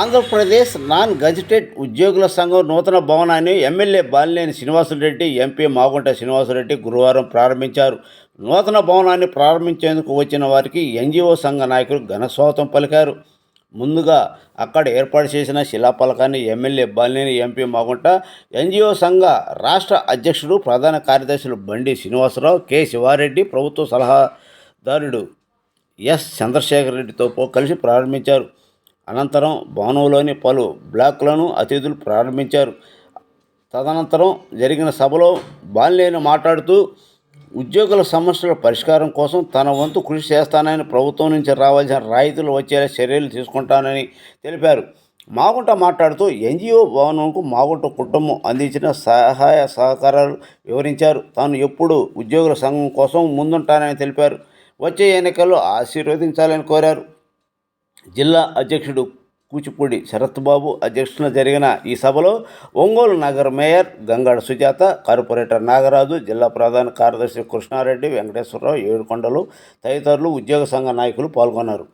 Andhra Pradesh non gazetted ఉద్యోగుల సంఘం నూతన భవనాన్ని ఎమ్మెల్యే బాలినేని శ్రీనివాసరెడ్డి, ఎంపీ మాగుంట శ్రీనివాసరెడ్డి గురువారం ప్రారంభించారు. నూతన భవనాన్ని ప్రారంభించేందుకు వచ్చిన వారికి ఎన్జీఓ సంఘ నాయకులు ఘనస్వాగతం పలికారు. ముందుగా అక్కడ ఏర్పాటు చేసిన శిలాఫలకాన్ని MLA Balineni, MP Magunta, NGO సంఘ రాష్ట్ర అధ్యక్షుడు, ప్రధాన కార్యదర్శులు బండి శ్రీనివాసరావు, కె శివారెడ్డి, ప్రభుత్వ సలహాదారుడు ఎస్ చంద్రశేఖర్ రెడ్డితో కలిసి ప్రారంభించారు. అనంతరం భవనంలోని పలు బ్లాకులను అతిథులు ప్రారంభించారు. తదనంతరం జరిగిన సభలో బాలినేని మాట్లాడుతూ ఉద్యోగుల సమస్యల పరిష్కారం కోసం తన వంతు కృషి చేస్తానని, ప్రభుత్వం నుంచి రావాల్సిన రాయితీలు వచ్చేలా చర్యలు తీసుకుంటానని తెలిపారు. మాగుంట మాట్లాడుతూ ఎన్జీఓ భవనంకు మాగుంట కుటుంబం అందించిన సహాయ సహకారాలు వివరించారు. తాను ఎప్పుడు ఉద్యోగుల సంఘం కోసం ముందుంటానని తెలిపారు. వచ్చే ఎన్నికల్లో ఆశీర్వదించాలని కోరారు. జిల్లా అధ్యక్షుడు కూచిపూడి శరత్బాబు అధ్యక్షతన జరిగిన ఈ సభలో ఒంగోలు నగర మేయర్ గంగాడ సుజాత, కార్పొరేటర్ నాగరాజు, జిల్లా ప్రధాన కార్యదర్శి కృష్ణారెడ్డి, వెంకటేశ్వరరావు, ఏడుకొండలు తదితరులు ఉద్యోగ సంఘ నాయకులు పాల్గొన్నారు.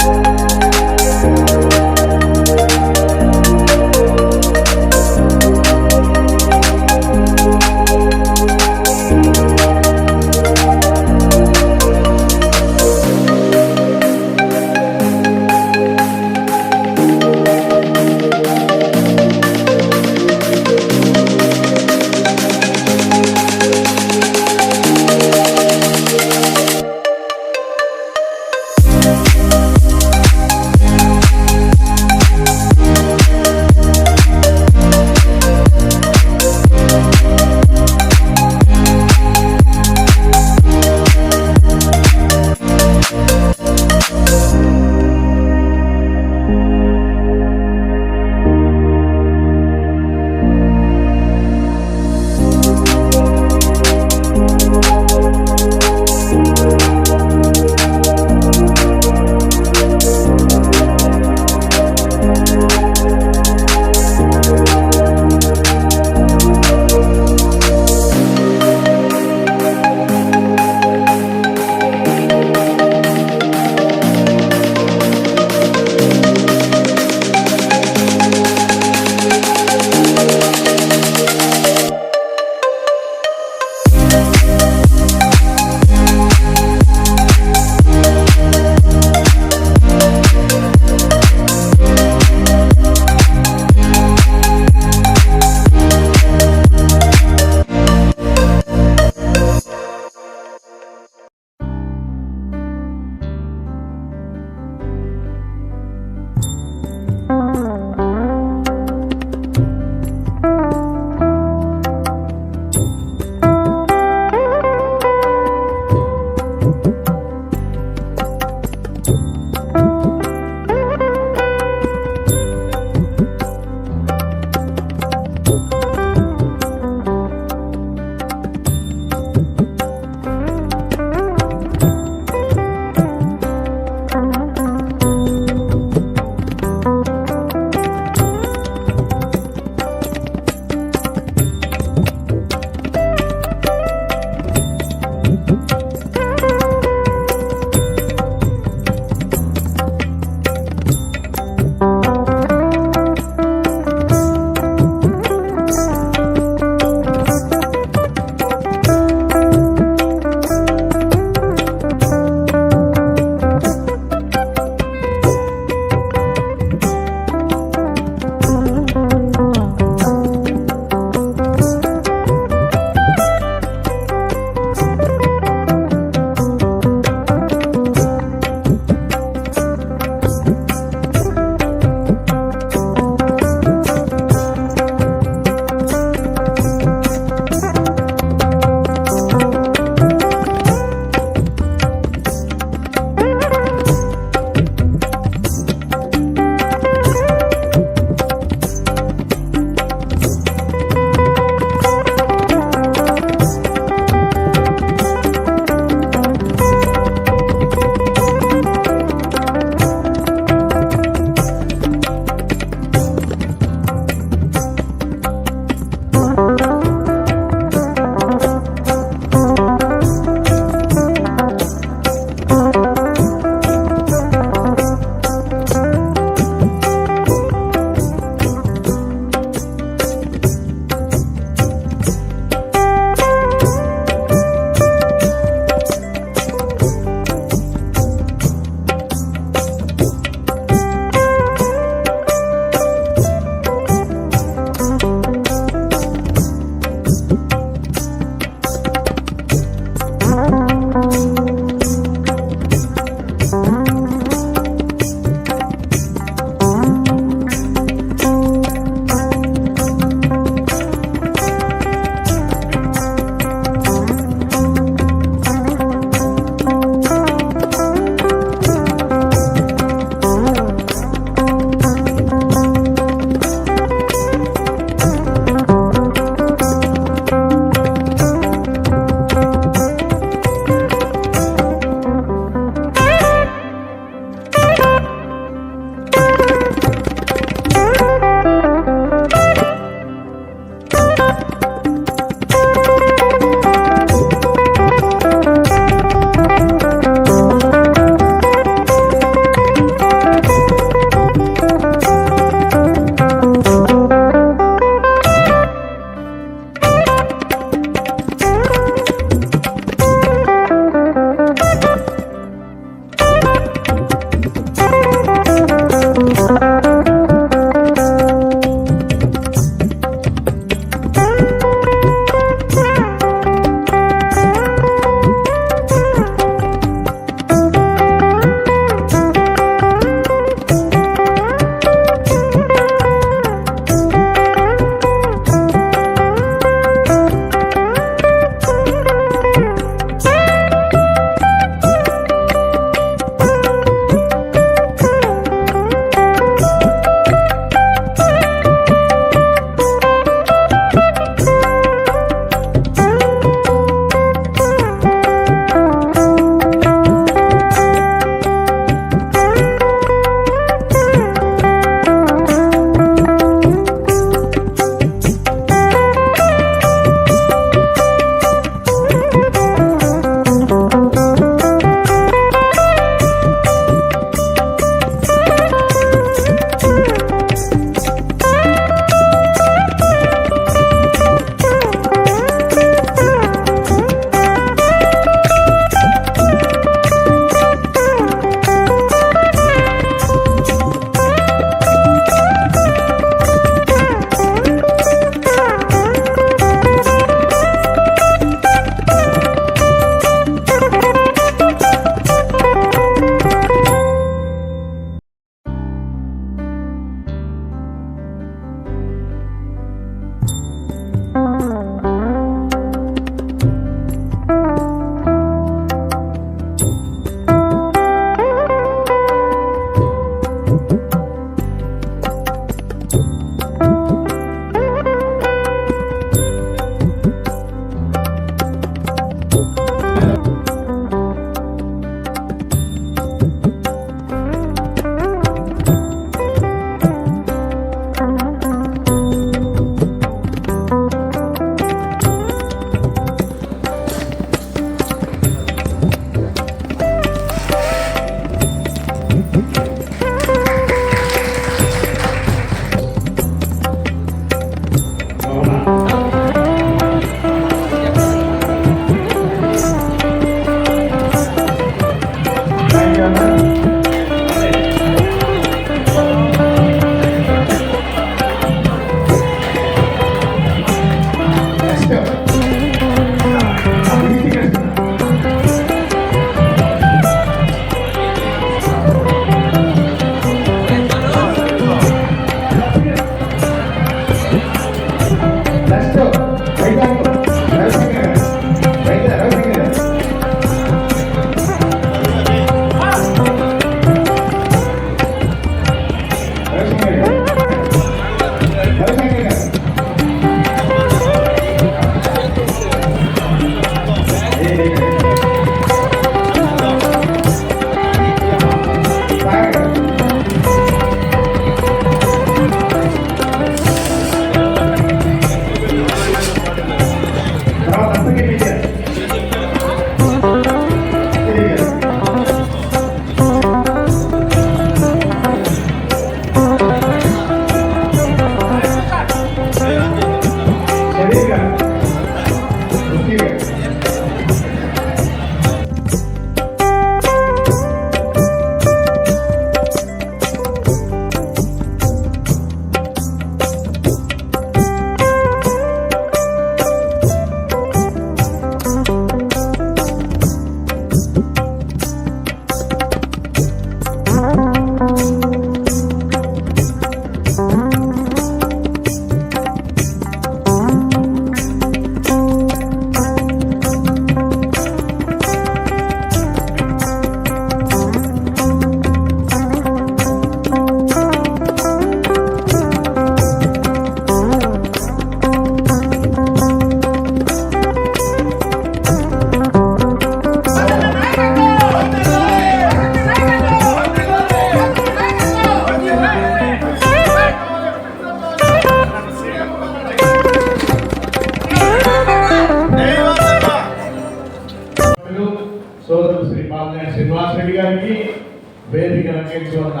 వేదిక రంగించి ఉన్న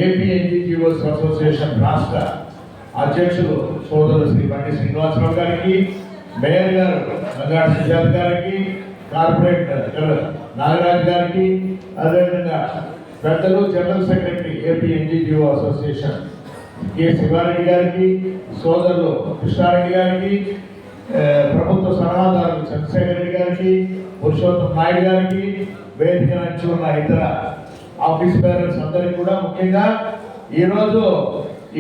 ఏపీ ఎన్జిఓస్ అసోసియేషన్ రాష్ట్ర అధ్యక్షులు సోదరులు శ్రీ బండి శ్రీనివాసరావు గారికి, మేయర్ గారు నంగాడ సుజాత గారికి, కార్పొరేటర్ నాగరాజ్ గారికి, అదేవిధంగా పెద్దలు general secretary AP NGO association K Sivareddy గారికి, సోదరులు కృష్ణారెడ్డి గారికి, ప్రభుత్వ సలహాదారులు చంద్రశేఖర్ రెడ్డి గారికి, పురుషోత్తం నాయుడు గారికి, వేదిక నుంచి ఉన్న ఇతర ఆఫీస్ బేరర్స్ అందరికీ కూడా, ముఖ్యంగా ఈరోజు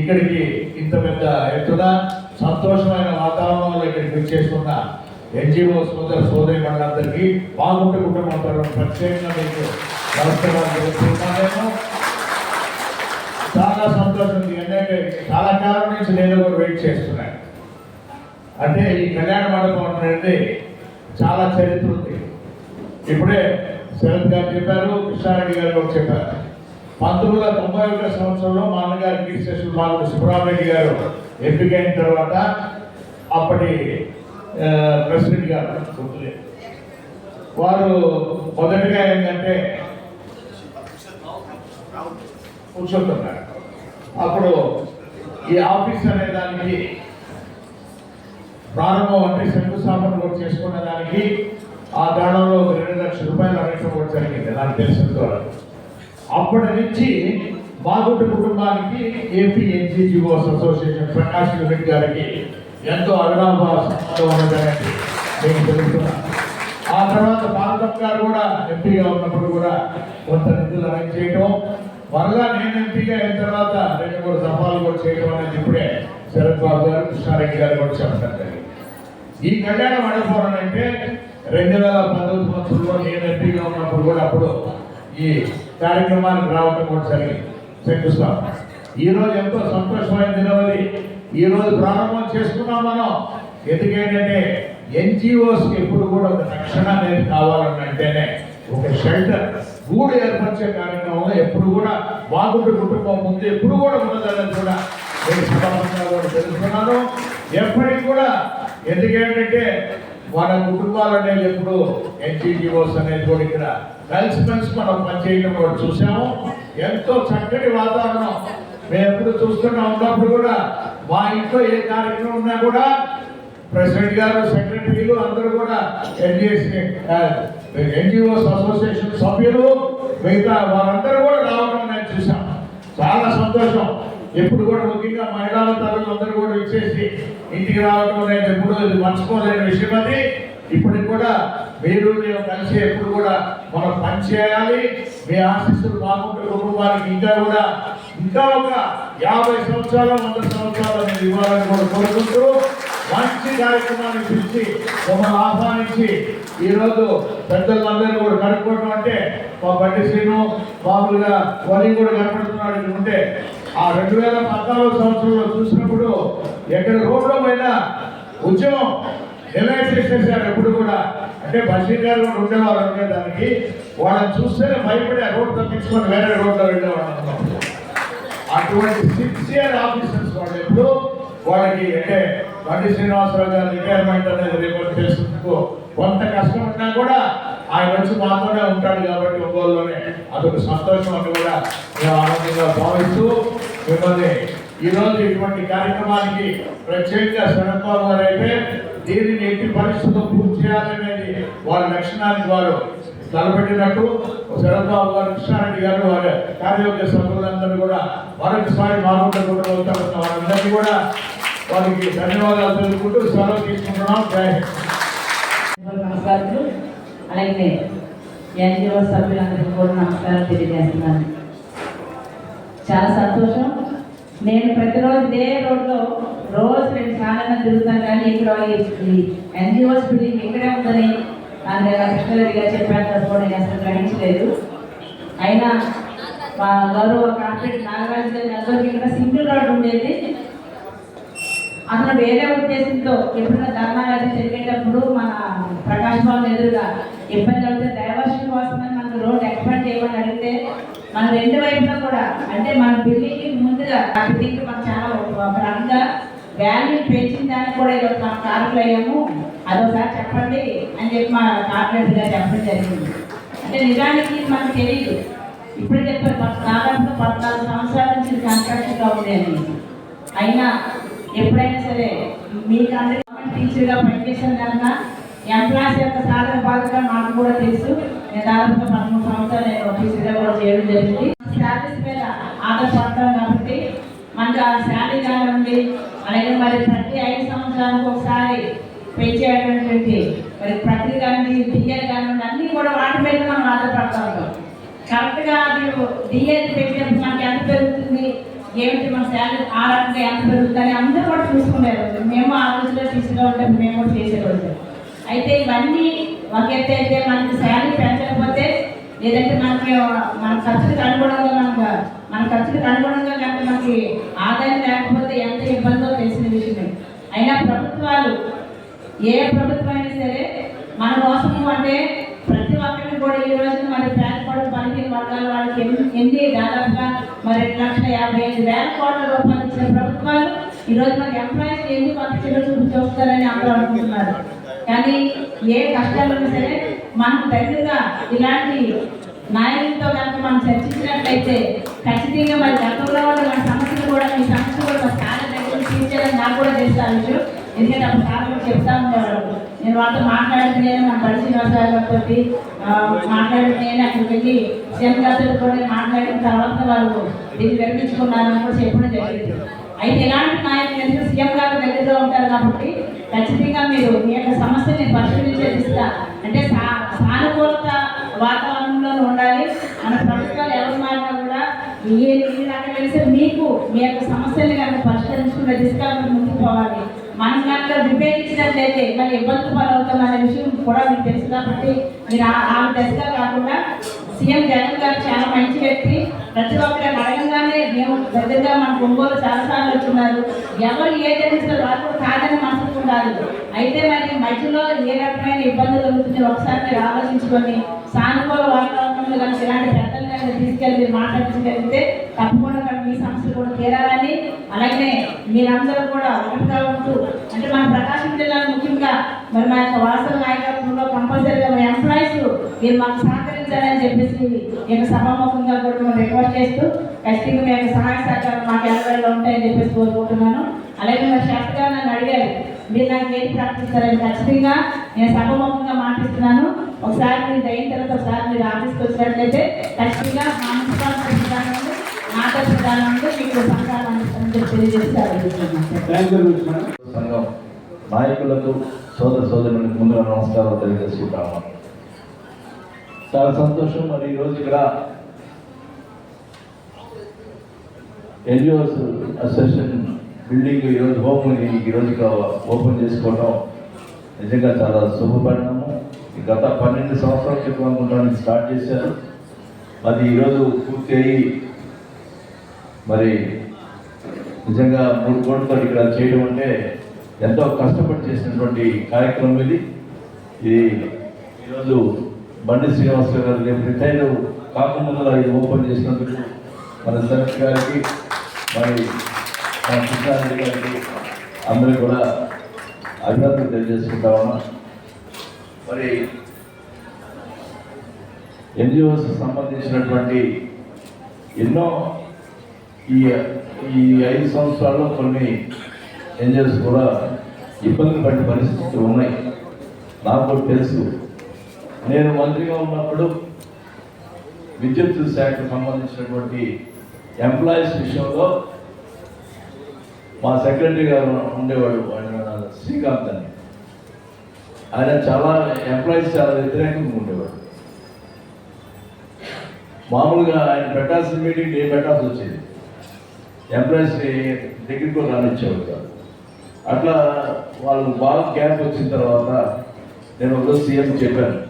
ఇక్కడికి ఇంత పెద్ద ఎత్తున సంతోషమైన వాతావరణంలో ఇక్కడికి వచ్చేస్తున్న ఎన్జిఓ సోదరి మండలందరికీ బాగుంటే కుటుంబం ప్రత్యేకంగా మీకు నమస్కారాలు తెలుపుతున్నాను. చాలా సంతోషం. ఎందుకంటే చాలా కాలం నుంచి నేను కూడా వెయిట్ చేస్తున్నాను. అంటే ఈ కళ్యాణ మండపం అనేది చాలా చరిత్ర ఉంది. ఇప్పుడే శరత్ గారు చెప్పారు, కృష్ణారెడ్డి గారు కూడా చెప్పారు. 1991 సంవత్సరంలో మా అన్నగారు కీర్తిశేషులు బాగుడు సుబ్రహ్మరెడ్డి గారు ఎంపికైన తర్వాత అప్పటి ప్రెసిడెంట్ గారు గుర్తులేదు, వారు మొదటిగా ఏంటంటే కూర్చుంటున్నారు. అప్పుడు ఈ ఆఫీస్ అనే దానికి ప్రారంభం అంటే శంకుస్థాపన కూడా చేసుకున్న దానికి ఆ దానంలో 2 లక్షల రూపాయలు అడగడం కూడా జరిగింది నాకు తెలిసిన ద్వారా. అప్పటి నుంచి బాగుంటు కుటుంబానికి AP NGOs association Prakash Reddy గారికి ఎంతో అవినాభావ సంబంధం ఉన్నదని నేను తెలుస్తున్నాను. ఆ తర్వాత భారతమ్మ గారు కూడా ఎంపీగా ఉన్నప్పుడు కూడా కొంత నిధులు అరేంజ్ చేయడం, మరలా నేను ఎంపీగా అయిన తర్వాత 2-3 సభలు కూడా చేయడం అనేది ఇప్పుడే శరత్ బాబు గారు, కృష్ణారెడ్డి గారు కూడా చెప్పడం జరిగింది. ఈ కళ్యాణ మండపం అంటే 2019 సంవత్సరంలో నేను ఎంపీగా ఉన్నప్పుడు కూడా అప్పుడు ఈ కార్యక్రమానికి రావడం కూడా జరిగింది శంకుస్థాపన. ఈరోజు ఎంతో సంతోషమైన దినవది. ఈరోజు ప్రారంభం చేసుకున్నాం మనం. ఎందుకంటే ఎన్జిఓస్కి ఎప్పుడు కూడా ఒక రక్షణ అనేది కావాలంటేనే ఒక షెల్టర్ గూడు ఏర్పరిచే కార్యక్రమంలో ఎప్పుడు కూడా బాగుంటు కుటుంబం ముందు ఎప్పుడు కూడా ఉన్నదని కూడా నేను సభాపంగా కూడా తెలుసుకున్నాను. ఎప్పటికి కూడా ఎందుకంటే వాళ్ళ కుటుంబాలు అనేది ఎప్పుడు ఎన్జిఓస్ అనేది కూడా ఇక్కడ కలిసిమెలిసి మనం పనిచేయడం కూడా చూసాము. ఎంతో చక్కటి వాతావరణం మేము ఎప్పుడు చూస్తున్నా ఉన్నప్పుడు కూడా మా ఇంట్లో ఏ కార్యక్రమం ఉన్నా కూడా ప్రెసిడెంట్ గారు, సెక్రటరీలు అందరూ కూడా ఎన్జిఓస్ అసోసియేషన్ సభ్యులు మిగతా వారందరూ కూడా రావడం నేను చూసాం. చాలా సంతోషం. ఎప్పుడు కూడా ముఖ్యంగా మహిళా తల్లులు అందరూ కూడా ఇచ్చేసి ఇంటికి రావడం అనేది ఎప్పుడు ఇది మర్చిపోలేని విషయం. అది ఇప్పటికి కూడా మీరు మేము కలిసి ఎప్పుడు కూడా మనం పనిచేయాలి. మీ ఆశీస్సులు బాగుంటే కుటుంబానికి ఇంకా ఒక 50 సంవత్సరాలు 100 సంవత్సరాలు అనేది ఇవ్వాలని కూడా కోరుకుంటూ మంచి కార్యక్రమాన్ని పిలిచి మమ్మల్ని ఆహ్వానించి ఈరోజు పెద్దలందరూ కూడా కనుక్కోవడం అంటే మా బండి శ్రీను మామూలుగా వలి కూడా కనపడుతున్నాడు. ఇక్కడ ఉంటే ఆ 2014 సంవత్సరంలో చూసినప్పుడు ఎక్కడ రోడ్ల పైన ఉద్యమం డిలైట్ చేసేసారు. ఎప్పుడు కూడా అంటే బషీర్ గారు కూడా ఉండేవారు. ఉండేదానికి వాళ్ళని చూస్తేనే భయపడి ఆ రోడ్డు తప్పించుకొని వేరే రోడ్లో వెళ్ళేవాళ్ళు. అటువంటి సిన్సియర్ ఆఫీసర్స్ వాళ్ళు ఎప్పుడు వాళ్ళకి అంటే బండి శ్రీనివాసరావు గారు రిటైర్మెంట్ అనేది రిపోర్ట్ చేసేందుకు కొంత కష్టం ఉన్నా కూడా ఆయన వచ్చి మాతోనే ఉంటాడు కాబట్టి ఒంగోలులోనే అదొక సంతోషం అని కూడా మేము ఆనందంగా భావిస్తూ మిమ్మల్ని ఈరోజు ఇటువంటి కార్యక్రమానికి ప్రత్యేకంగా శరత్ బాబు గారు అయితే దీనిని ఎట్టి పరిస్థితుల్లో పూర్తి చేయాలనేది వారి లక్షణానికి వారు తలపెట్టినట్టు శరత్ బాబు గారు, కృష్ణారెడ్డి గారు, వారి కార్యవర్గ సభ్యులందరూ కూడా మరొకసారి మాగుంట కూడా వెళ్తామన్న వారందరినీ కూడా వారికి ధన్యవాదాలు తెలుపుకుంటూ సెలవు తీసుకుంటున్నాం. జై హింద్. నమస్కారాలు. అలాగే ఎన్జిఓ సభ్యులందరికీ కూడా నమస్కారం తెలియజేస్తున్నాను. చాలా సంతోషం. నేను ప్రతిరోజు ఇదే రోడ్లో రోజు 2 సార్లు తిరుగుతాను, కానీ ఇక్కడ ఎన్జిఓస్ బిల్డింగ్ ఇక్కడే ఉందని నాకు కృష్ణారెడ్డి గారు చెప్పాను కూడా నేను అసలు గ్రహించలేదు. అయినా మా గౌరవ కార్పొరేట్ నాగరాజు గారి అందరికీ ఇక్కడ సింగిల్ రోడ్ ఉండేది. అతను వేరే ఉద్దేశంతో ఎప్పుడైనా ధర్నాలు జరిగేటప్పుడు మన ప్రకాశ్ బాబు ఎదురుగా ఇబ్బంది అవుతే డైవర్షన్ కోసమని మనకు రోడ్ ఎక్స్పాండ్ చేయమని అడిగితే మన 2 వైపులా కూడా అంటే మన బిల్డింగ్ ముందుగా బిల్డింగ్ మనం చాలా ఒక రకంగా వాల్యూ పెంచిన దానికి కూడా ఈరోజు మనం కారకులు అయ్యాము, అదొకసారి చెప్పండి అని చెప్పి మా కార్పొరేటర్ గారు చెప్పడం జరిగింది. అంటే నిజానికి మనకు తెలియదు. ఇప్పుడు చెప్పారు దాదాపు 14 సంవత్సరాల నుంచి కాంట్రాక్ట్గా ఉండేది. అయినా ఎప్పుడైనా సరే మీకు అందరికీ టీచర్గా పనిచేసాను కనుక ఎంప్లాయీస్ యొక్క సాధన బాధగా నాకు కూడా తెలుసు. నేను దాదాపుగా 13 సంవత్సరాలు నేను టీచర్గా కూడా చేయడం జరిగింది. శాలరీస్ మీద ఆధారపడతాం కాబట్టి మనకు ఆ శాలరీ కానివ్వండి, అలాగే మరి ప్రతి 5 సంవత్సరాలకు ఒకసారి పెంచేటువంటి మరి ప్రతి కానీ డిఏలు కానివ్వండి అన్నీ కూడా వాటి మీద మనం ఆధారపడతా ఉంటాం. కరెక్ట్గా మీరు డిఏ పెట్టినప్పుడు మనకి ఎంత పెరుగుతుంది, ఏమిటి మన శాలరీ ఆ రకంగా ఎంత పెరుగుతుంది అందరూ కూడా చూసుకునేవాళ్ళు. మేము ఆ రోజులో టీచర్గా ఉంటే మేము కూడా చేసేవాళ్ళు. అయితే ఇవన్నీ ఒక ఎత్తు అయితే మనకి శాలరీ పెంచకపోతే లేదంటే మనకి మన ఖర్చులకు అనుగుణంగా మన ఖర్చులకు అనుగుణంగా కనుక మనకి ఆదాయం లేకపోతే ఎంత ఇబ్బందో తెలిసిన విషయమే. అయినా ప్రభుత్వాలు ఏ ప్రభుత్వం అయినా సరే మన కోసము అంటే ప్రతి ఒక్కరికి కూడా ఈ రోజున మరి పేదపడు 15 వర్గాల వాళ్ళకి ఎన్ని దాదాపుగా మరి 2,55,000 కోట్ల రూపాయలు ఇచ్చిన ప్రభుత్వాలు ఈరోజు మనకి ఎంప్లాయీస్ ఎందుకు అంత చిన్న చూస్తారని అందరూ అనుకుంటున్నారు. కానీ ఏ కష్టాలున్నా సరే మనకు దగ్గరగా ఇలాంటి నాయకులతో కనుక మనం చర్చించినట్లయితే ఖచ్చితంగా మరి గతంలో ఉన్న మన సమస్యలు కూడా మీ సమస్యలు కూడా చాలా దగ్గర తీర్చాలని నాకు కూడా తెలుసు విషయం. ఎందుకంటే అప్పుడు సార్ కూడా చెప్తా ఉండేవాడు. నేను వాళ్ళతో మాట్లాడుతున్నాను, మన పరిశీలన గారితో మాట్లాడుతున్నాను, అక్కడికి వెళ్ళి సీఎం గారితో కూడా మాట్లాడిన తర్వాత వాళ్ళు దీన్ని విరమించుకున్నారని కూడా చెప్పడం జరిగింది. అయితే ఇలాంటి నాయకులు ఎందుకు సీఎం గారి దగ్గరగా ఉంటారు కాబట్టి ఖచ్చితంగా మీరు మీ యొక్క సమస్యని పరిశీలించే దిశగా అంటే సానుకూలత వాతావరణంలో ఉండాలి. మన ప్రభుత్వాలు ఎవరు మారినా కూడా అక్కడ కలిసి మీకు మీ యొక్క సమస్యల్ని కనుక పరిష్కరించుకునే దిశగా ముందుకు పోవాలి. మనం కనుక విభేదించినట్లయితే మళ్ళీ ఇబ్బందులు పాలవుతాం అనే విషయం కూడా మీకు తెలుసు కాబట్టి మీరు ఆ దశగా కాకుండా సీఎం జగన్ గారు చాలా మంచి వ్యక్తి. ప్రతి ఒక్కరు అడగంగానే మేము దగ్గరగా మన ఒంగోలు చాలాసార్లు వచ్చున్నారు. ఎవరు ఏ జరిగిన వాళ్ళు కాదని మనసు ఉండాలి. అయితే మరి మధ్యలో ఏ రకమైన ఇబ్బందులు కలుగుతున్నాయో ఒకసారి మీరు ఆలోచించుకొని సానుకూల వాతావరణంలో కనుక ఇలాంటి పెద్దలు కనుక తీసుకెళ్ళి మీరు మాట్లాడించగలిగితే తప్పకుండా మీ సమస్యలు కూడా తీరాలని, అలాగే మీరందరూ కూడా ఒకటిగా ఉంటూ అంటే మన ప్రకాశం జిల్లాలో ముఖ్యంగా మరి మా యొక్క వాసవ నాయకత్వంలో కంపల్సరీగా మా ఎంప్లాయీస్ మీరు మాకు సహకరించాలని చెప్పేసి ఈ యొక్క సభాముఖంగా కూడా మేము రిక్వెస్ట్ చేస్తూ ఖచ్చితంగా మీ యొక్క సహాయ సహకారం మాకు ఎలవేళలో ఉంటాయని చెప్పేసి కోరుకుంటున్నాను. అలాగే మరి శాస్త్రి నన్ను అడిగారు మీరు నాకు ఏది ప్రార్థిస్తారని. ఖచ్చితంగా నేను సభాముఖంగా మాటిస్తున్నాను. ఒకసారి మీరు అయిన తర్వాత ఒకసారి మీరు ఆఫీస్కి వచ్చినట్లయితే ఖచ్చితంగా మా మున్సిపల్ ప్రధానంలో నాతో ప్రధానంలో మీకు సహకారం అందిస్తారని చెప్పి తెలియజేస్తారు. సంఘం నాయకులకు సోదరులకు ముందుగా నమస్కారాలు తెలియజేసుకుంటాము. చాలా సంతోషం. మరి ఈరోజు ఇక్కడ ఎన్జిఓస్ అసోసియేషన్ బిల్డింగ్ ఈరోజు ఈరోజు ఇక్కడ ఓపెన్ చేసుకోవడం నిజంగా చాలా శుభపరిణామం. గత 12 సంవత్సరాల క్రితం అనుకుంటానికి స్టార్ట్ చేశారు. అది ఈరోజు పూర్తి అయ్యి మరి నిజంగా 3 కోట్లతో ఇక్కడ చేయడం అంటే ఎంతో కష్టపడి చేసినటువంటి కార్యక్రమం ఇది. ఈరోజు బండి శ్రీనివాసరావు గారు రేపు రిటైర్ కాకుండా ఇది ఓపెన్ చేసినందుకు మన సరఫ్ గారికి మరి మన కృష్ణారెడ్డి గారికి అందరూ కూడా అభినందనలు తెలియజేసుకుంటా ఉన్నా. మరి ఎన్జిఓస్ సంబంధించినటువంటి ఎన్నో ఈ 5 సంవత్సరాల్లో కొన్ని ఎన్జిఓస్ కూడా ఇబ్బందులు పడిన పరిస్థితులు ఉన్నాయి. నాకు తెలుసు. నేను మంత్రిగా ఉన్నప్పుడు విద్యుత్ శాఖకు సంబంధించినటువంటి ఎంప్లాయీస్ విషయంలో మా సెక్రటరీ గారు ఉండేవాడు, ఆయన శ్రీకాంత్ అని. ఆయన చాలా ఎంప్లాయీస్ చాలా వ్యతిరేకంగా ఉండేవాడు. మామూలుగా ఆయన పెట్టాల్సిన మీటింగ్ నేను పెట్టాల్సి వచ్చేది. ఎంప్లాయీస్ దగ్గరికి కూడా రానిచ్చేవాడు కాదు. అట్లా వాళ్ళు బాగా గ్యాప్ వచ్చిన తర్వాత నేను ఒకరోజు సీఎం చెప్పాను,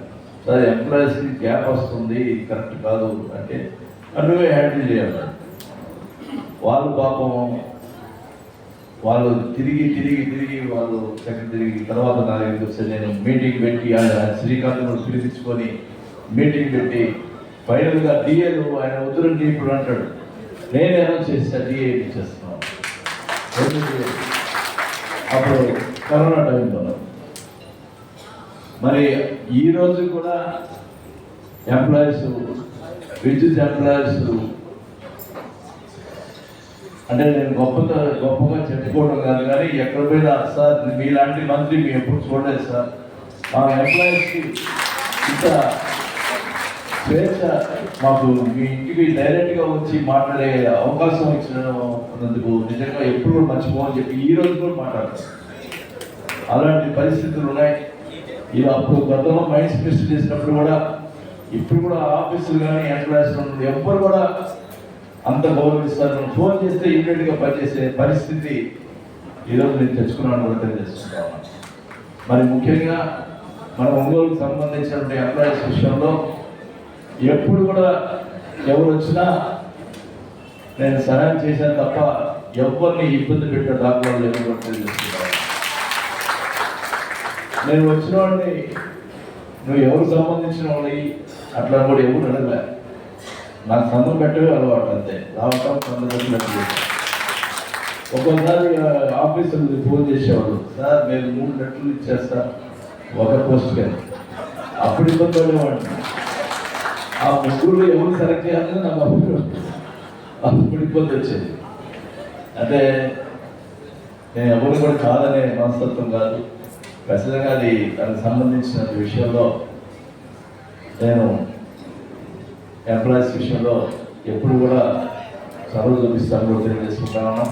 సరే ఎంప్లాయీస్కి గ్యాప్ వస్తుంది, కరెక్ట్ కాదు అంటే నువ్వే హ్యాండిల్ చేయాలి. వాళ్ళు పాపం వాళ్ళు తిరిగి వాళ్ళు తిరిగి తర్వాత నా దగ్గరికి వస్తే నేను మీటింగ్ పెట్టి ఆయన శ్రీకాంత్ పిలిపించుకొని మీటింగ్ పెట్టి ఫైనల్గా డిఏలు ఆయన వద్దురండి ఇప్పుడు అంటాడు. నేను అనౌన్స్ చేస్తా డిఏ ఇచ్చేస్తున్నాను. అప్పుడు కరోనా టైంలో మరి ఈరోజు కూడా ఎంప్లాయీస్ విద్యుత్ ఎంప్లాయర్స్ అంటే నేను గొప్పగా చెప్పుకోవడం కాదు, కానీ ఎక్కడ పోయినా సార్ మీలాంటి మంత్రి మేము ఎప్పుడు చూడలేదు సార్, మా ఎంప్లాయీస్కి ఇంత స్వేచ్ఛ మాకు మీ ఇంటికి డైరెక్ట్గా వచ్చి మాట్లాడే అవకాశం ఇచ్చినందుకు నిజంగా ఎప్పుడు కూడా మర్చిపోమని చెప్పి ఈ రోజు కూడా మాట్లాడతారు. అలాంటి పరిస్థితులు ఉన్నాయి. ఇది అప్పుడు గతంలో మైండ్స్ మినిస్టర్ చేసినప్పుడు కూడా ఇప్పుడు కూడా ఆఫీసులు కానీ ఎంప్లాయీస్ ఎవ్వరు కూడా అంత గౌరవిస్తారు. ఫోన్ చేస్తే ఇమీడియట్గా పనిచేసే పరిస్థితి ఈరోజు నేను తెచ్చుకున్నాను కూడా తెలియజేస్తున్నాను. మరి ముఖ్యంగా మన ఒంగోలుకు సంబంధించినటువంటి ఎంప్లాయీస్ విషయంలో ఎప్పుడు కూడా ఎవరు వచ్చినా నేను సహాయం చేశాను తప్ప ఎవరిని ఇబ్బంది పెట్టే దాఖలాలు లేవు కూడా తెలియజేస్తున్నాను. నేను వచ్చిన వాడిని నువ్వు ఎవరు సంబంధించిన వాళ్ళకి అట్లా కూడా ఎవరు అడగలే, నాకు సందం పెట్టవే అలవాటు అంతే, రావటం సందం పెట్టలేదు. ఒక్కోసారి ఆఫీసర్లు ఫోన్ చేసేవాళ్ళు, సార్ మేము 3 లెటర్లు ఇచ్చేస్తా ఒక పోస్ట్ కానీ, అప్పుడు ఇబ్బంది పడేవాడిని. ఆ ముగ్గురు ఎవరు సెలెక్ట్ చేయాలని నాకు అప్పుడు ఇబ్బంది వచ్చేది. అంటే నేను ఎవరు కూడా కాదనే మనస్తత్వం కాదు, ఖచ్చితంగా అది దానికి సంబంధించిన విషయంలో నేను ఎంప్లాయీస్ విషయంలో ఎప్పుడు కూడా చదువు చూపిస్తాను కూడా తెలియజేసుకుంటాను.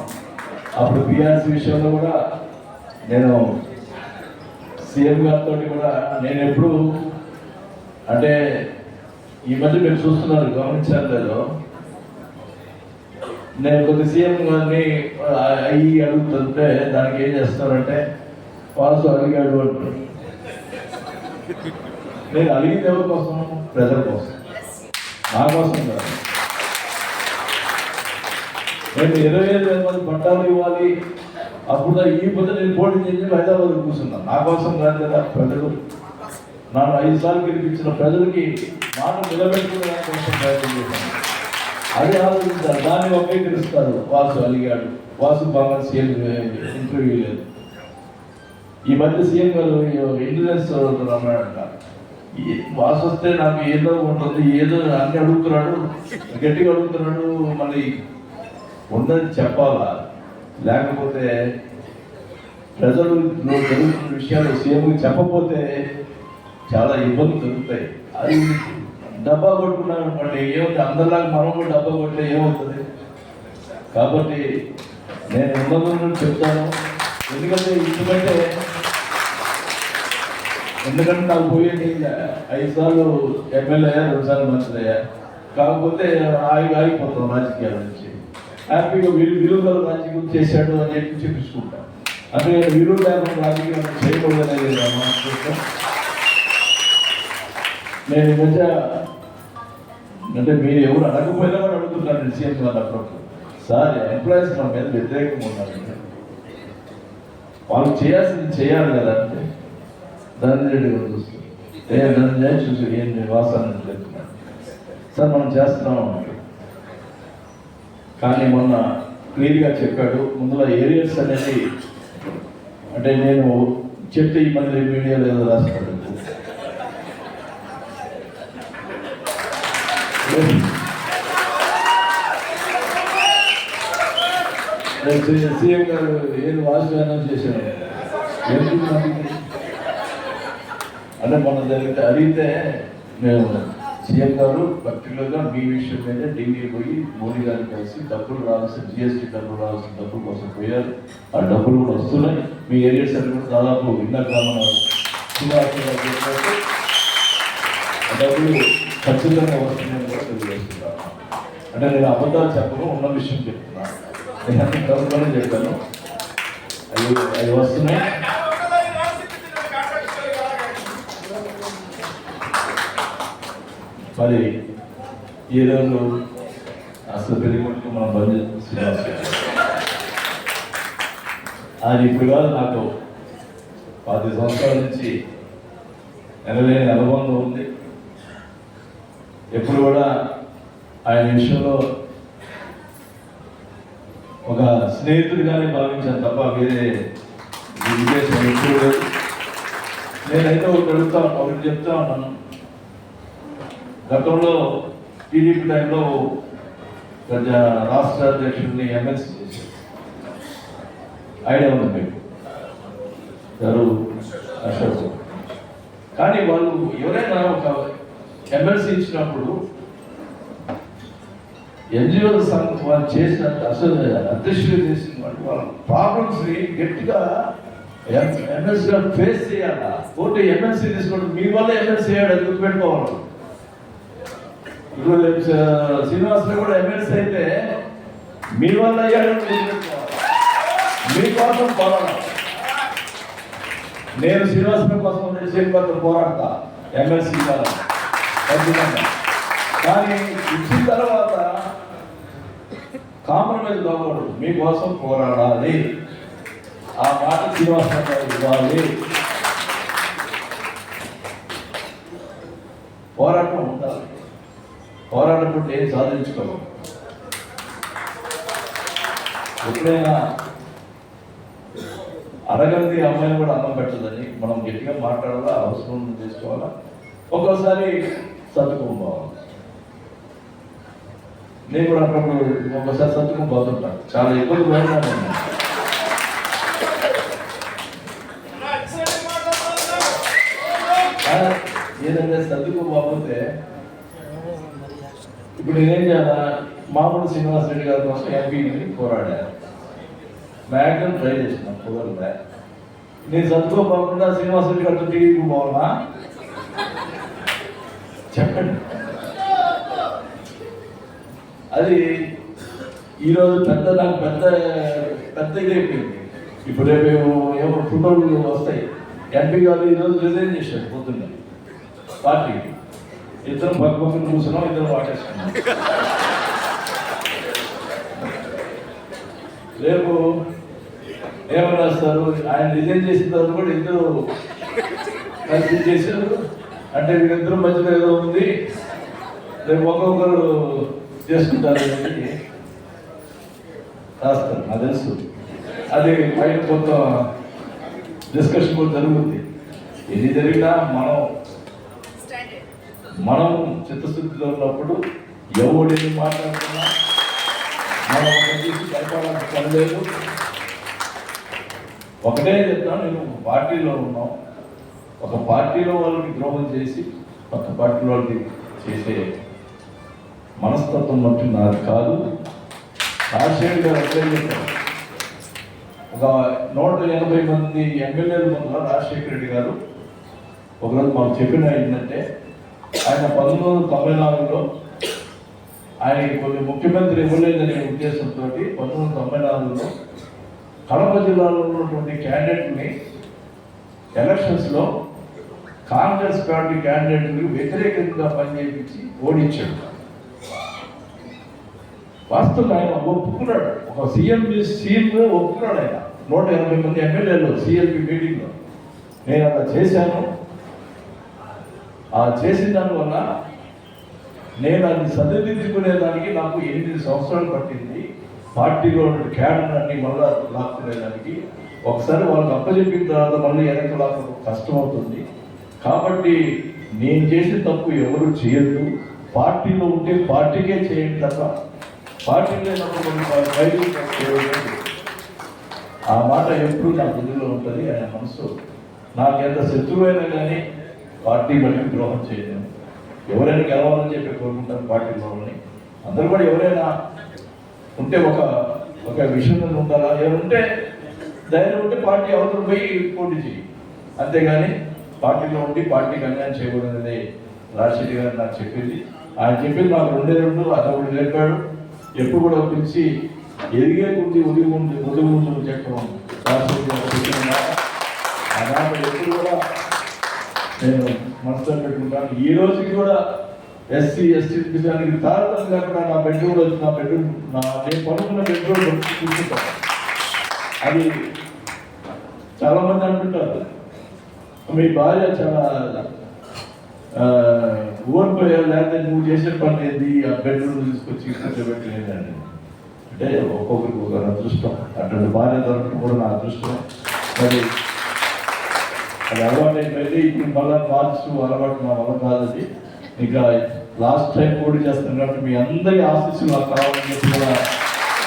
అప్పుడు పిఆర్సీ విషయంలో కూడా నేను సీఎం గారితో కూడా నేను ఎప్పుడు అంటే ఈ మధ్య మీరు చూస్తున్నారు గమనించారు లేదో, నేను కొద్ది సీఎం గారిని అయ్యి అడుగుతుంటే దానికి ఏం చేస్తారంటే వాసు అడిగాడు అంటారు. నేను అడిగింది ఎవరి కోసం? ప్రజల కోసం, నా కోసం కాదు. నేను 25,000 మంది పట్టాలు ఇవ్వాలి, అప్పుడు ఈ పొద్దు నేను పోటీ చేసి హైదరాబాద్ కూర్చున్నాను. నా కోసం కాదు కదా, ప్రజలు నన్ను 5 సార్లు గెలిపించిన ప్రజలకి మాట నిలబెట్టుకునే కోసం ప్రయత్నం చేశాను. అది ఆలోచించారు, దాన్ని అంగీకరిస్తారు. వాసు అడిగాడు, వాసు బాగా సీఎం ఇంటర్వ్యూ లేదు. ఈ మధ్య సీఎం గారు ఇంటెలిజెన్స్ అన్నాడంట, వాసు వస్తే నాకు ఏదో ఉంటుంది, ఏదో అన్ని అడుగుతున్నాడు, గట్టిగా అడుగుతున్నాడు, మళ్ళీ ఉన్నది చెప్పాలా, లేకపోతే ప్రజలు జరుగుతున్న విషయాలు సీఎంకి చెప్పకపోతే చాలా ఇబ్బందులు జరుగుతాయి. అది డబ్బా కొట్టుకున్నాను అనుకోండి, ఏమవుతుంది? అందరిలాగా మనం కూడా డబ్బా కొట్టే ఏమవుతుంది? కాబట్టి నేను ఉన్నదని చెప్తాను. ఎందుకంటే నాకు పోయేది 5 సార్లు ఎమ్మెల్యే అయ్యా, 2 సార్లు మంత్రి అయ్యా, కాకపోతే ఆగిపోతాం రాజకీయాల నుంచి. హ్యాపీగా విలువల రాజకీయం చేశాడు అని చెప్పి చెప్పించుకుంటాం. అంటే విలువ లేకుండా రాజకీయం చేయకూడదనేది నేను ఈ మధ్య అంటే మీరు ఎవరు అడగకపోయినా కూడా అడుగుతున్నాను సీఎం గారు అప్పుడప్పుడు, సార్ ఎంప్లాయీస్ మన మీద వ్యతిరేకంగా ఉన్నారు, వాళ్ళు చేయాల్సింది చేయాలి కదా అంటే ధనంజయ గారు చూస్తారు, ధనంజయ చూసి ఏం వాసాన్ని చెప్తున్నాను సార్ మనం చేస్తున్నాం అన్నట్టు. కానీ మొన్న క్లియర్గా చెప్పాడు, ముందులో ఏరియాస్ అనేది అంటే నేను చెప్తే ఈ మధ్య మీడియాలో ఏదో రాస్తాడు, సీఎం గారు ఏది వాసు అనౌన్స్ చేశాను అంటే మొన్న అడిగితే మేము సీఎం గారు పర్టికులర్గా మీ విషయం మీద ఢిల్లీ పోయి మోడీ గారిని కలిసి డబ్బులు రావాల్సిన GST డబ్బులు రావాల్సిన డబ్బుల కోసం పోయారు. ఆ డబ్బులు కూడా వస్తున్నాయి. మీ ఏరియాస్ అన్ని కూడా దాదాపు ఇందాక మన డబ్బులు ఖచ్చితంగా వస్తున్నాయని కూడా తెలియజేస్తున్నాను. అంటే నేను అబద్ధాలు చెప్పను, ఉన్న విషయం చెప్తున్నాను. నేను అన్ని కనుక్కొని చెప్పాను, అవి వస్తున్నాయి. మరి ఈరోజు అసలు పెరిగినట్టు మనం బంద్ శ్రీనివాస్ అది ఇప్పుడు కాదు, నాకు 10 సంవత్సరాల నుంచి ఎనలేని అనుబంధం ఉంది. ఎప్పుడు కూడా ఆయన విషయంలో ఒక స్నేహితుడిగానే భావించాను తప్ప వేరే ఉద్దేశం ఎప్పుడు లేదు. నేనైతే ఒకటి చెప్తా ఉన్నాను, గతంలో టీడీపీ టైంలో కొంచెం రాష్ట్ర అధ్యక్షుడిని ఎమ్మెల్సీ చేశారు. ఐడియా ఉంది మీకు గారు అశోక్. కానీ వాళ్ళు ఎవరైనా ఒక ఎమ్మెల్సీ ఇచ్చినప్పుడు ఎన్జిఓ సంఘం వాళ్ళు చేసిన అసలు అధ్యక్షులు చేసిన వాళ్ళ ప్రాబ్లమ్స్ని గట్టిగా ఎమ్మెల్సీ గారు ఫేస్ చేయాలా. పోటీ ఎమ్మెల్సీ తీసుకోండి, మీ వల్ల ఎమ్మెల్సీ అయ్యాడు అది గుర్తుపెట్టుకోవాలి. ఇప్పుడు శ్రీనివాసరావు కూడా ఎమ్మెల్సీ అయితే మీ వల్ల అయ్యాడు గుర్తుపెట్టుకోవాలి. మీకోసం పోరాడాలి. నేను శ్రీనివాసరావు కోసం చేసిన పోరాడతా ఎమ్మెల్సీ ఖచ్చితంగా. కానీ ఇచ్చిన తర్వాత కాంప్రమైజ్ కాకూడదు, మీకోసం పోరాడాలి. ఆ మాట శ్రీనివాసరావు ఇవ్వాలి. పోరాటం ఉండాలి. పోరాటం ఏం సాధించుకోవాలి. ఎప్పుడైనా అడగంది అమ్మాయిని కూడా అన్నం పెట్టదని మనం గట్టిగా మాట్లాడాలా, అవసరం చేసుకోవాలా. ఒక్కోసారి సర్దుకోవాలి. నేను కూడా అప్పుడప్పుడు ఒక్కోసారి సర్దుకోబోతుంటాను. చాలా ఇబ్బంది పడుతున్నాను. ఏదంటే సర్దుకోబోతే ఇప్పుడు నేనేం చేయాలా, మామూలు శ్రీనివాస్ రెడ్డి గారి కోసం ఎంపీని పోరాడాను. మ్యాక్సిమం ట్రై చేసిన కుదరలే. నేను సర్దుకోపోకుండా శ్రీనివాస్ రెడ్డి గారితో టీవీకి పోవాలా చెప్పండి. అది ఈరోజు నాకు పెద్ద ఇదైపోయింది. ఇప్పుడు రేపు ఏమో ఫోటోలు వస్తాయి. ఎంపీ గారు ఈరోజు రిజైన్ చేశారు పొద్దున్న పార్టీకి. ఇద్దరు పక్కన కూర్చున్నాం, ఇద్దరు వాటేసుకున్నాం. రేపు ఏమని రాస్తారు, ఆయన రిజైన్ చేసిన తర్వాత కూడా ఇద్దరు కలిసి చేశారు అంటే వీళ్ళిద్దరు మధ్యలో ఏదో ఉంది, రేపు ఒక్కొక్కరు చేసుకుంటారు అని రాస్తారు. నాకు తెలుసు. అది బయట కొంత డిస్కషన్ కూడా జరుగుతుంది. ఏది జరిగినా మనం చిత్తశుద్ధిలో ఉన్నప్పుడు ఎవడిని మాట్లాడుతున్నా మనం భయపడాల్సిన పని లేదు. ఒకటే చెప్తాను, నేను పార్టీలో ఉన్నాం. ఒక పార్టీలో వాళ్ళకి ద్రోహం చేసి పక్క పార్టీలో వాళ్ళకి చేసే మనస్తత్వం మట్టి నాది కాదు. రాజశేఖర్ గారు అట్లే చెప్పారు. ఒక 180 మంది ఎమ్మెల్యేల ముందు రాజశేఖర రెడ్డి గారు ఒకరోజు మాకు చెప్పిన ఏంటంటే, ఆయన 1994లో ఆయనకి కొన్ని ముఖ్యమంత్రి ఇవ్వలేదనే ఉద్దేశంతో 1994లో కడప జిల్లాలో ఉన్నటువంటి క్యాండిడేట్ని ఎలక్షన్స్లో కాంగ్రెస్ పార్టీ క్యాండిడేట్కి వ్యతిరేకంగా పనిచేయించి ఓడించాడు. వాస్తవంగా ఆయన ఒప్పుకున్నాడు. ఒక సీఎంగా ఒప్పుకున్నాడు. ఆయన 180 మంది ఎమ్మెల్యేలు సిఎల్పి మీటింగ్లో నేను అలా చేశాను. ఆ చేసిన దానివల్ల నేను అది సరిదిద్దుకునేదానికి నాకు 8 సంవత్సరాలు పట్టింది. పార్టీలో క్యాడర్ అన్ని మళ్ళా లాక్కునేదానికి. ఒకసారి వాళ్ళకి అప్పచెప్పిన తర్వాత మళ్ళీ వెనక్కి లాక్కడం కష్టం అవుతుంది. కాబట్టి నేను చేసిన తప్పు ఎవరు చేయొద్దు. పార్టీలో ఉంటే పార్టీకే చేయండి తప్ప పార్టీ లేనప్పుడు బయటకు చేయలేదు. ఆ మాట ఎప్పుడు నా బుద్ధిలో ఉంటుంది. ఆయన మనసు నాకు ఎంత శత్రువైనా కానీ పార్టీ బట్టి ద్రోహం చేయలేము. ఎవరైనా గెలవాలని చెప్పి కోరుకుంటారు పార్టీలో వాళ్ళని. అందరూ కూడా ఎవరైనా ఉంటే ఒక విషయంలో ఉండాలా. ఎవరుంటే ధైర్యం ఉంటే పార్టీ అవతల పోయి పోటీ చేయి. అంతేగాని పార్టీలో ఉండి పార్టీకి అన్యాయం చేయకూడదనేది రాజశేఖర్ గారు నాకు చెప్పింది. ఆయన చెప్పింది నాకు 2 అదొకటి చెప్పాడు. ఎప్పుడు కూడా పిలిచి ఎదిగే కొద్ది ఉదిగి ముందు చెప్పడం రాజశేఖర్ గారు చెప్పిన మాట. ఆ మాట ఎప్పుడు కూడా నేను మనసులో పెట్టుకుంటాను. ఈ రోజుకి కూడా ఎస్సీ విషయానికి తారతంగా కూడా నా బెడ్రూమ్ వచ్చి నేను పనుకున్న బెడ్రూమ్ చూసుకుంటాను. అది చాలా మంది అంటుంటారు, మీ భార్య చాలా ఓడిపోయారు, లేకపోతే నువ్వు చేసిన పని ఏంది ఆ బెడ్రూమ్ తీసుకొచ్చి కూర్చోబెట్టలేదండి. అంటే ఒక్కొక్కరికి ఒక అదృష్టం. అటువంటి భార్య దొరకడం కూడా నా అదృష్టం. మరి అది అలవాటు అయిపోయింది. ఇప్పుడు మళ్ళీ మార్చు అలవాటు నా వల్ల కాదు. అది ఇంకా లాస్ట్ టైం పోటీ చేస్తాను కాబట్టి మీ అందరి ఆశీస్సులు నాకు కావాలని చెప్పి కూడా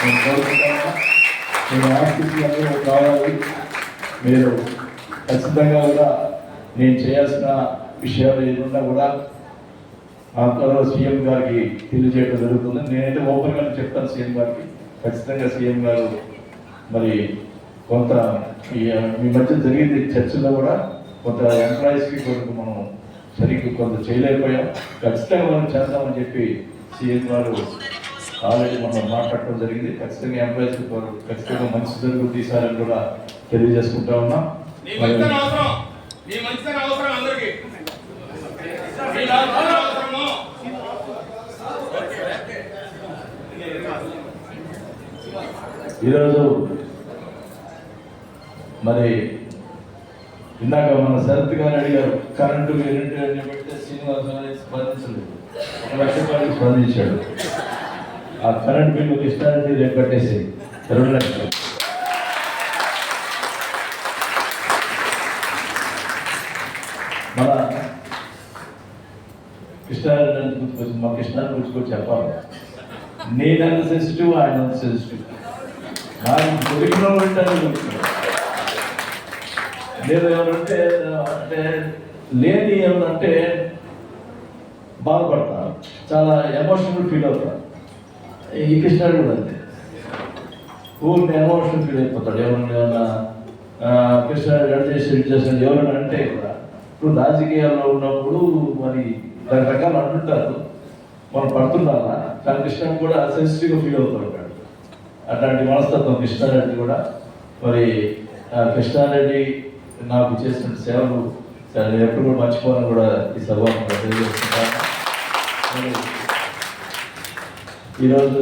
నేను కోరుకుంటాను. మీ ఆశీస్సులు అందరూ కావాలి. మీరు ఖచ్చితంగా కూడా నేను చేయాల్సిన విషయాలు ఏదన్నా కూడా ఆ త్వరలో సీఎం గారికి తెలియజేయడం జరుగుతుంది. నేనైతే ఓపెన్గా చెప్తాను సీఎం గారికి, ఖచ్చితంగా సీఎం గారు మరి కొంత మీ మధ్య జరిగింది చర్చలో కూడా కొంత ఎంప్లాయీస్కి కొంత మనం సరిగ్గా కొంత చేయలేకపోయాం, ఖచ్చితంగా మనం చేద్దామని చెప్పి సీఎం గారు ఆల్రెడీ మనం మాట్లాడటం జరిగింది. ఖచ్చితంగా ఎంప్లాయీస్కి ఖచ్చితంగా మంచి జరుగుతుంది తీసారని కూడా తెలియజేసుకుంటా ఉన్నాం. ఈరోజు మరి ఇందాక మన శరత్ గారు అడిగారు కరెంటు గ్యారెంటీ అని పెడితే శ్రీనివాసరావు స్పందించలేదు, 1 లక్ష రూపాయలు స్పందించాడు. ఆ కరెంట్ బిల్లు ఇష్టానికి రేపు కట్టేసి 2 లక్షలు. మన కృష్ణారెడ్డి గుర్తుకొచ్చి మా కృష్ణారెడ్డి గుర్తుకొచ్చి చెప్పాలి, నేనంత సెన్సిటివ్, ఆయన అంత సెన్సిటివ్. నాకు దొరికిన ఉంటాను లేదు ఏమంటే అంటే లేని ఏమంటే బాధపడతాను, చాలా ఎమోషనల్ ఫీల్ అవుతాను. ఈ కృష్ణారెడ్డి కూడా అంతే, ఊరిని ఎమోషనల్ ఫీల్ అయిపోతాడు. ఏమన్నా కృష్ణారెడ్డి అడ్ చేసి ఎవరైనా అంటే కూడా ఇప్పుడు రాజకీయాల్లో ఉన్నప్పుడు మరి రకరకాలు అంటుంటారు, మనం పడుతున్నారా, కానీ కృష్ణ కూడా సెన్సిటివ్గా ఫీల్ అవుతూ ఉంటాడు. అట్లాంటి మనస్తత్వం కృష్ణారెడ్డి కూడా. మరి కృష్ణారెడ్డి నాకు చేసిన సేవలు నేను ఎప్పుడు కూడా మర్చిపోవాలని కూడా ఈ సభ తెలియజేస్తున్నాను. ఈరోజు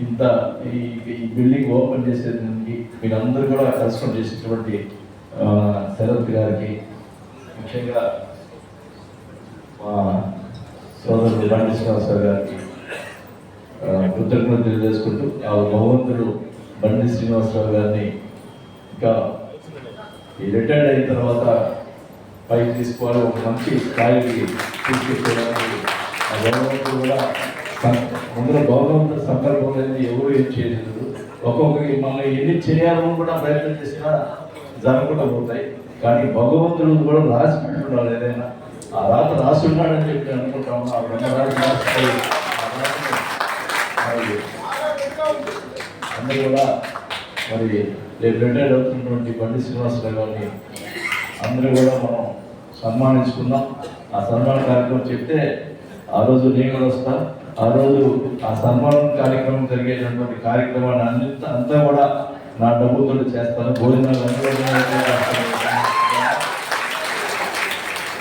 ఇంత ఈ బిల్డింగ్ ఓపెన్ చేసేదానికి మీరందరూ కూడా కన్స్ట్రక్ట్ చేసినటువంటి శరత్ గారికి, ముఖ్యంగా మా సోదరుడు బండి శ్రీనివాసరావు గారికి కృతజ్ఞతలు తెలియజేసుకుంటూ ఆ భగవంతుడు బండి శ్రీనివాసరావు గారిని ఇంకా ఈ రిటైర్డ్ అయిన తర్వాత పైకి తీసుకోవాలి, ఒక మంచి స్థాయికి తీసుకెళ్ళడానికి ఆ భగవంతుడు కూడా ముందర భగవంతుడు సంకల్పం అనేది ఎవరు ఏం చేయలేదు. ఒక్కొక్కరికి మనం ఎన్ని చేయాలని కూడా ప్రయత్నం చేసినా జరగకుండా పోతాయి, కానీ భగవంతుడు కూడా రాసి పెట్టుకున్నాడు. ఏదైనా ఆ రాత రాసి ఉన్నాడని చెప్పి అనుకుంటాము. ఆ బ్రహ్మరాజు రాసిపోయి అందరూ కూడా మరి రేపు రిటైర్డ్ అవుతున్నటువంటి బండి శ్రీనివాసరావు గారిని అందరూ కూడా మనం సన్మానించుకున్నాం. ఆ సన్మాన కార్యక్రమం చెప్తే ఆ రోజు నేను కూడా వస్తాను. ఆ రోజు ఆ సన్మానం కార్యక్రమం జరిగేటటువంటి కార్యక్రమాన్ని అంతా కూడా నా డబ్బుతో చేస్తాను. భోజనాలు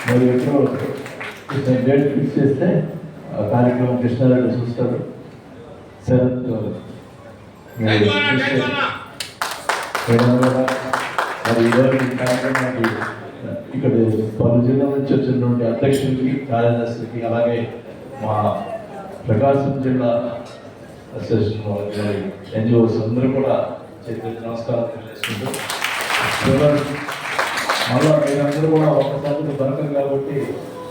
మరి ఎప్పుడో డేట్ ఫిక్స్ చేస్తే ఆ కార్యక్రమం కృష్ణారెడ్డి చూస్తాడు. శరత్ మరి ఈరోజు ఈ కార్యక్రమానికి ఇక్కడ పలు జిల్లాల నుంచి వచ్చినటువంటి అధ్యక్షులకి, కార్యదర్శులకి, అలాగే మా ప్రకాశం జిల్లా అసోసియేషన్ ఎన్జిఓస్ అందరూ కూడా చేతులకి నమస్కారం తెలియజేసుకుంటూ, మళ్ళా మీరందరూ కూడా ఒక్కసారి దొరకదు కాబట్టి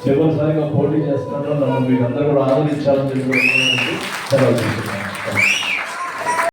చివరిసారిగా పోటీ చేస్తున్నారు. నన్ను మీరందరూ కూడా ఆదరించాలని తెలియజేసుకుంటూ సెలవు తీసుకున్నాను.